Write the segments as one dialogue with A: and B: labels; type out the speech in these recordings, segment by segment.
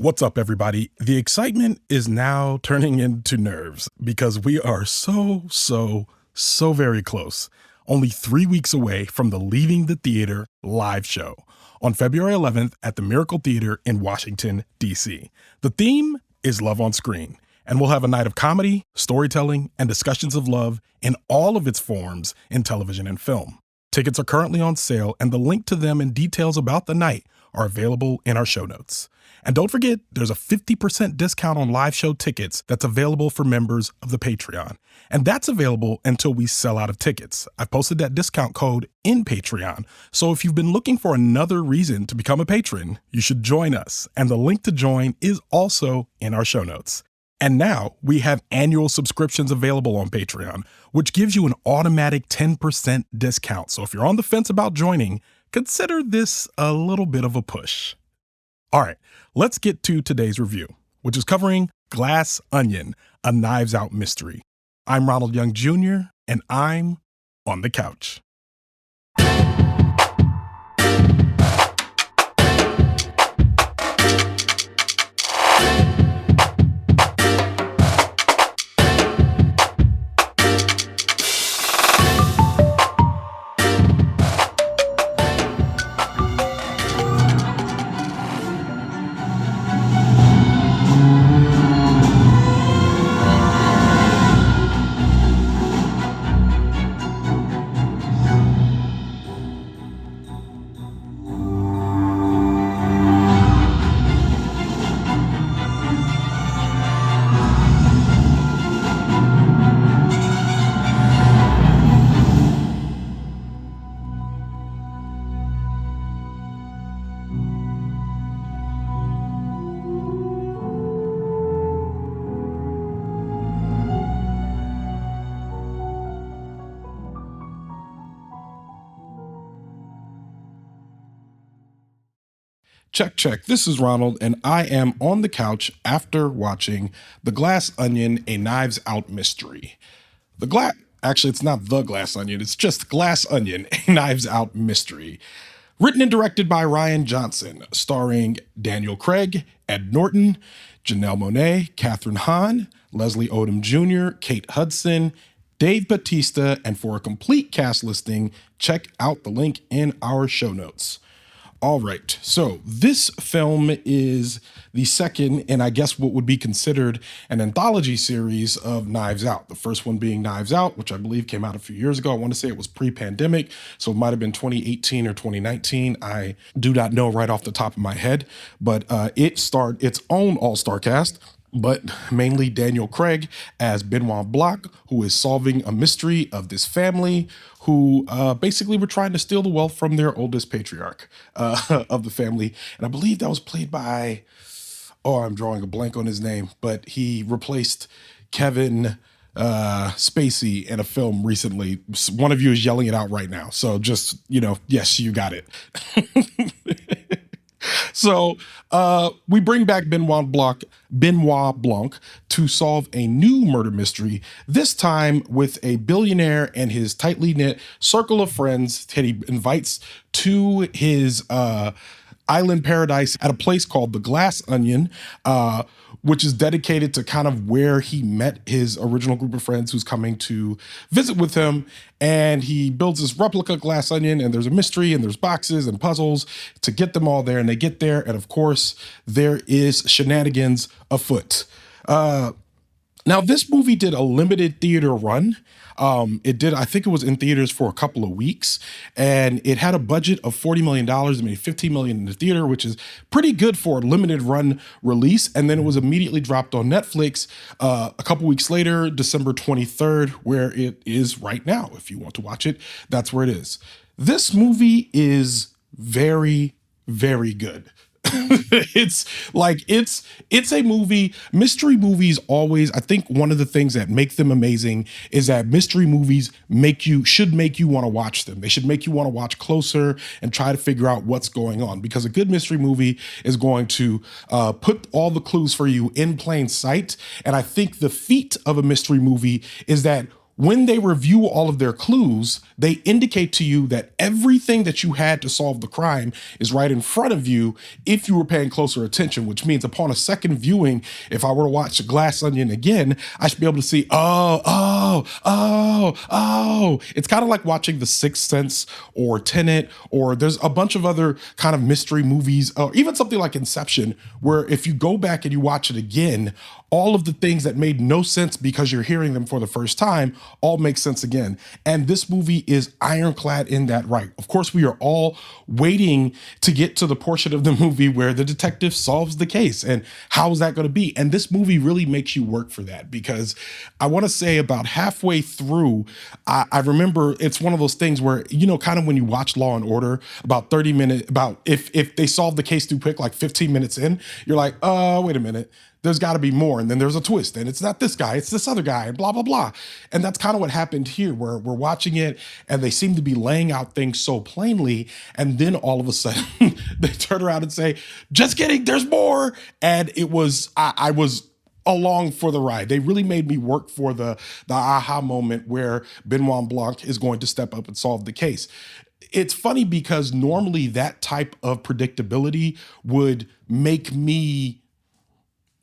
A: What's up, everybody? The excitement is now turning into nerves because we are so very close. Only 3 weeks away from the Leaving the Theater live show on February 11th at the Miracle Theater in Washington, D.C. The theme is Love on Screen, and we'll have a night of comedy, storytelling, and discussions of love in all of its forms in television and film. Tickets are currently on sale, and the link to them and details about the night are available in our show notes. And don't forget, there's a 50% discount on live show tickets that's available for members of the Patreon. And that's available until we sell out of tickets. I've posted that discount code in Patreon. So if you've been looking for another reason to become a patron, you should join us. And the link to join is also in our show notes. And now we have annual subscriptions available on Patreon, which gives you an automatic 10% discount. So if you're on the fence about joining, consider this a little bit of a push. All right, let's get to today's review, which is covering Glass Onion, a Knives Out mystery. I'm Ronald Young Jr., and I'm on the couch. Check. This is Ronald, and I am on the couch after watching The Glass Onion, a Knives Out mystery. Actually, it's not The Glass Onion, it's just Glass Onion, a Knives Out mystery. Written and directed by Rian Johnson, starring Daniel Craig, Ed Norton, Janelle Monae, Katheryn Hahn, Leslie Odom Jr., Kate Hudson, Dave Bautista, and for a complete cast listing, check out the link in our show notes. All right, so this film is the second in, I guess, what would be considered an anthology series of Knives Out. The first one being Knives Out, which I believe came out a few years ago. I want to say it was pre-pandemic, so it might have been 2018 or 2019. I do not know right off the top of my head, but it starred its own all-star cast, but mainly Daniel Craig as Benoit Blanc, who is solving a mystery of this family who basically were trying to steal the wealth from their oldest patriarch of the family. And I believe that was played by, I'm drawing a blank on his name, but he replaced Kevin Spacey in a film recently. One of you is yelling it out right now. So just, yes, you got it. So we bring back Benoit Blanc to solve a new murder mystery, this time with a billionaire and his tightly knit circle of friends that he invites to his island paradise at a place called the Glass Onion, which is dedicated to kind of where he met his original group of friends who's coming to visit with him. And he builds this replica Glass Onion, and there's a mystery, and there's boxes and puzzles to get them all there. And they get there, and of course, there is shenanigans afoot. Now, this movie did a limited theater run. I think it was in theaters for a couple of weeks, and it had a budget of $40 million. It made $15 million in the theater, which is pretty good for a limited run release. And then it was immediately dropped on Netflix a couple weeks later, December 23rd, where it is right now. If you want to watch it, that's where it is. This movie is very, very good. It's a movie. Mystery movies always, I think one of the things that make them amazing is that mystery movies should make you want to watch them. They should make you want to watch closer and try to figure out what's going on, because a good mystery movie is going to put all the clues for you in plain sight. And I think the feat of a mystery movie is that when they review all of their clues, they indicate to you that everything that you had to solve the crime is right in front of you if you were paying closer attention, which means upon a second viewing, if I were to watch Glass Onion again, I should be able to see, oh. It's kind of like watching The Sixth Sense or Tenet, or there's a bunch of other kind of mystery movies, or even something like Inception, where if you go back and you watch it again, all of the things that made no sense because you're hearing them for the first time all make sense again. And this movie is ironclad in that right. Of course, we are all waiting to get to the portion of the movie where the detective solves the case. And how is that going to be? And this movie really makes you work for that, because I want to say about halfway through, I remember it's one of those things where, you know, kind of when you watch Law and Order, about 30 minutes, about if they solve the case too quick, like 15 minutes in, you're like, wait a minute. There's got to be more. And then there's a twist, and it's not this guy, it's this other guy, and blah, blah, blah. And that's kind of what happened here, where we're watching it and they seem to be laying out things so plainly. And then all of a sudden they turn around and say, just kidding, there's more. And it was, I was along for the ride. They really made me work for the aha moment where Benoit Blanc is going to step up and solve the case. It's funny because normally that type of predictability would make me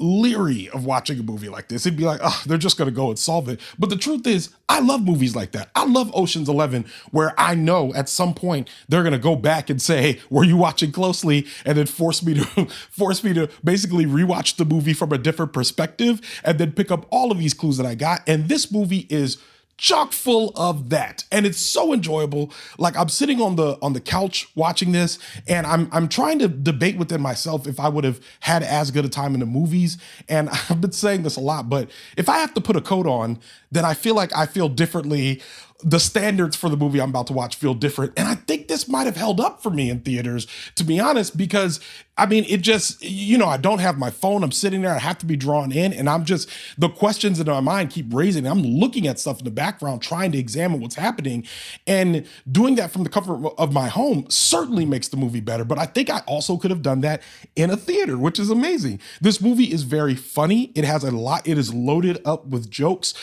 A: leery of watching a movie like this. It'd be like, oh, they're just going to go and solve it. But the truth is, I love movies like that. I love Ocean's 11, where I know at some point they're going to go back and say, were you watching closely? And then force me to basically rewatch the movie from a different perspective and then pick up all of these clues that I got. And this movie is chock full of that, and it's so enjoyable. Like, I'm sitting on the couch watching this, and I'm trying to debate within myself if I would have had as good a time in the movies. And I've been saying this a lot, but if I have to put a coat on, then I feel like I feel differently. The standards for the movie I'm about to watch feel different. And I think this might have held up for me in theaters, to be honest, because I mean, it just, you know, I don't have my phone. I'm sitting there. I have to be drawn in. And I'm just, the questions in my mind keep raising. I'm looking at stuff in the background, trying to examine what's happening. And doing that from the comfort of my home certainly makes the movie better. But I think I also could have done that in a theater, which is amazing. This movie is very funny. It has a lot. It is loaded up with jokes.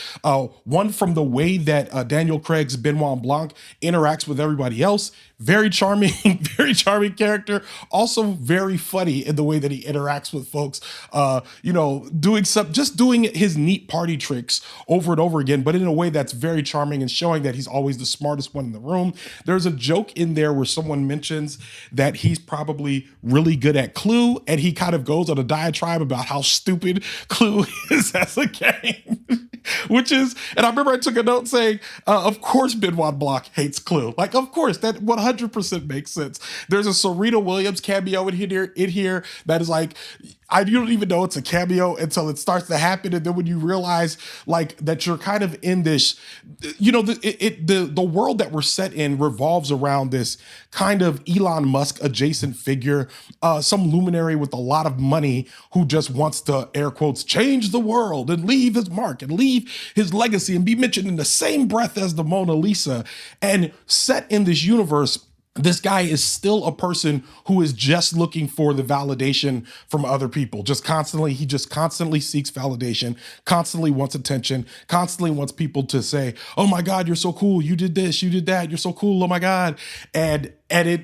A: One from the way that Daniel Craig's Benoit Blanc interacts with everybody else. Very charming, very charming character. Also very funny in the way that he interacts with folks. You know, doing his neat party tricks over and over again, but in a way that's very charming and showing that he's always the smartest one in the room. There's a joke in there where someone mentions that he's probably really good at Clue, and he kind of goes on a diatribe about how stupid Clue is as a game. Which is, and I remember I took a note saying, of course Benoit Blanc hates Clue. Like, of course, that 100% makes sense. There's a Serena Williams cameo in here that is like, you don't even know it's a cameo until it starts to happen. And then when you realize like that you're kind of in this, you know, the world that we're set in revolves around this kind of Elon Musk adjacent figure, some luminary with a lot of money who just wants to, air quotes, change the world and leave his mark and leave his legacy and be mentioned in the same breath as the Mona Lisa. And set in this universe, this guy is still a person who is just looking for the validation from other people. He just constantly seeks validation, constantly wants attention, constantly wants people to say, oh my God, you're so cool. You did this, you did that. You're so cool. Oh my God. And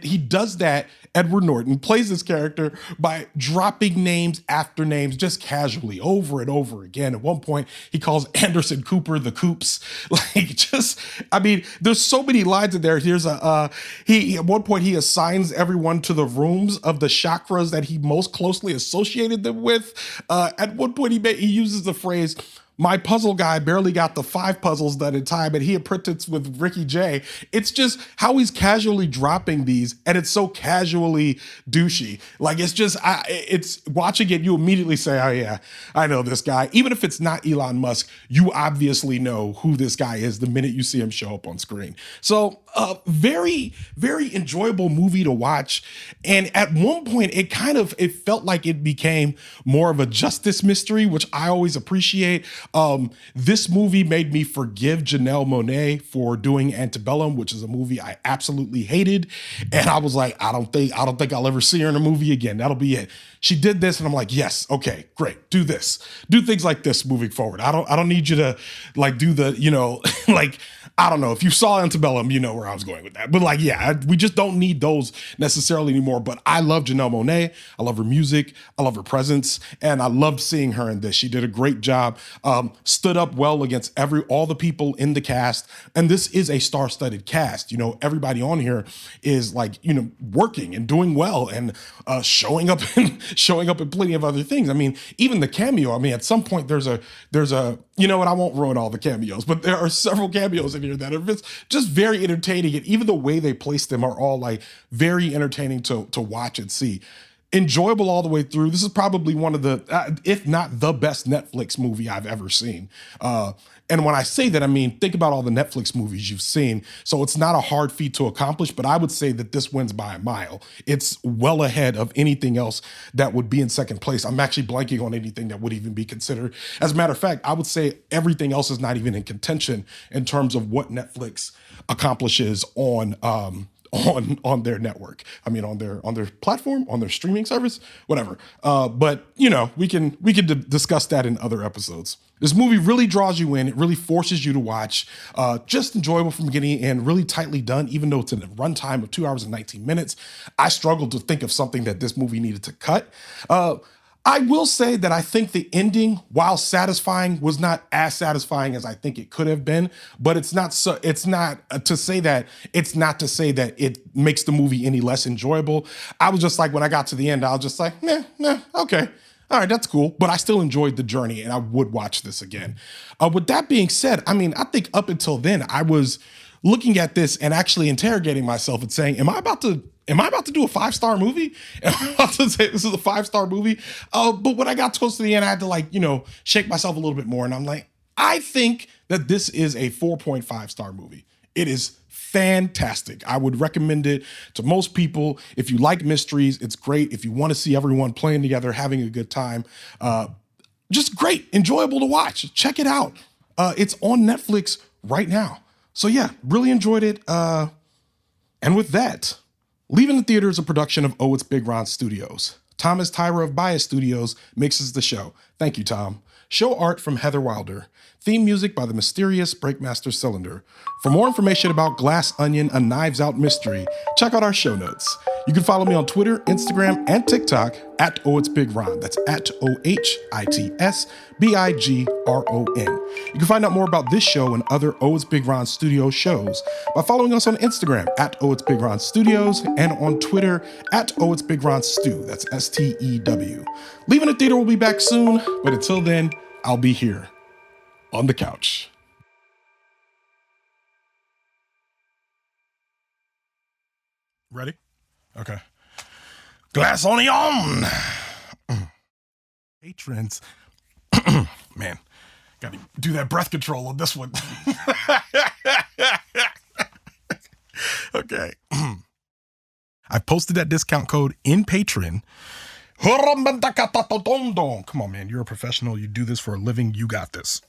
A: he does that. Edward Norton plays this character by dropping names after names just casually over and over again. At one point, he calls Anderson Cooper the Coops. There's so many lines in there. At one point, he assigns everyone to the rooms of the chakras that he most closely associated them with. At one point, he uses the phrase, my puzzle guy barely got the 5 puzzles done in time, and he apprenticed with Ricky Jay. It's just how he's casually dropping these, and it's so casually douchey. Like, it's watching it, you immediately say, oh yeah, I know this guy. Even if it's not Elon Musk, you obviously know who this guy is the minute you see him show up on screen. So Very, very enjoyable movie to watch. And at one point, it felt like it became more of a justice mystery, which I always appreciate. This movie made me forgive Janelle Monae for doing Antebellum, which is a movie I absolutely hated. And I was like, I don't think I'll ever see her in a movie again. That'll be it. She did this, and I'm like, yes, okay, great. Do this. Do things like this moving forward. I don't need you to like do the, like, I don't know. If you saw Antebellum, you know where I was going with that. But like, yeah, we just don't need those necessarily anymore. But I love Janelle Monae. I love her music. I love her presence. And I loved seeing her in this. She did a great job. Stood up well against all the people in the cast. And this is a star-studded cast. Everybody on here is like, working and doing well and showing up in plenty of other things. I mean, even the cameo. I mean, at some point there's a I won't ruin all the cameos, but there are several cameos in here that are just very entertaining. And even the way they place them are all like very entertaining to watch and see. Enjoyable all the way through. This is probably one of the, if not the best Netflix movie I've ever seen. And when I say that, I mean, think about all the Netflix movies you've seen. So it's not a hard feat to accomplish, but I would say that this wins by a mile. It's well ahead of anything else that would be in second place. I'm actually blanking on anything that would even be considered. As a matter of fact, I would say everything else is not even in contention in terms of what Netflix accomplishes on their network. I mean, on their platform, on their streaming service, whatever. But we can discuss that in other episodes. This movie really draws you in. It really forces you to watch. Just enjoyable from beginning and really tightly done, even though it's in a runtime of 2 hours and 19 minutes. I struggled to think of something that this movie needed to cut. I will say that I think the ending, while satisfying, was not as satisfying as I think it could have been. But it's not to say that it makes the movie any less enjoyable. I was just like, when I got to the end, I was just like, nah, okay. All right, that's cool. But I still enjoyed the journey and I would watch this again. With that being said, I mean, I think up until then, I was looking at this and actually interrogating myself and saying, am I about to do a 5-star movie? Am I about to say this is a 5-star movie? But when I got close to the end, I had to shake myself a little bit more. And I'm like, I think that this is a 4.5-star movie. It is fantastic. I would recommend it to most people. If you like mysteries, it's great. If you want to see everyone playing together, having a good time, just great, enjoyable to watch. Check it out. It's on Netflix right now. So yeah, really enjoyed it. And with that, Leaving the Theater is a production of Oh It's Big Ron Studios. Thomas Tyra of Bias Studios mixes the show. Thank you, Tom. Show art from Heather Wilder. Theme music by the mysterious Breakmaster Cylinder. For more information about Glass Onion, a Knives Out mystery, check out our show notes. You can follow me on Twitter, Instagram, and TikTok at Oh It's Big Ron. That's at OHITSBIGRON. You can find out more about this show and other Oh It's Big Ron Studios shows by following us on Instagram at Oh It's Big Ron Studios and on Twitter at Oh It's Big Ron Stew. That's STEW. Leaving the Theater will be back soon, but until then, I'll be here on the couch. Ready? Okay. Glass onion. Patrons. Man, gotta do that breath control on this one. Okay. I posted that discount code in Patreon. Come on, man. You're a professional. You do this for a living. You got this.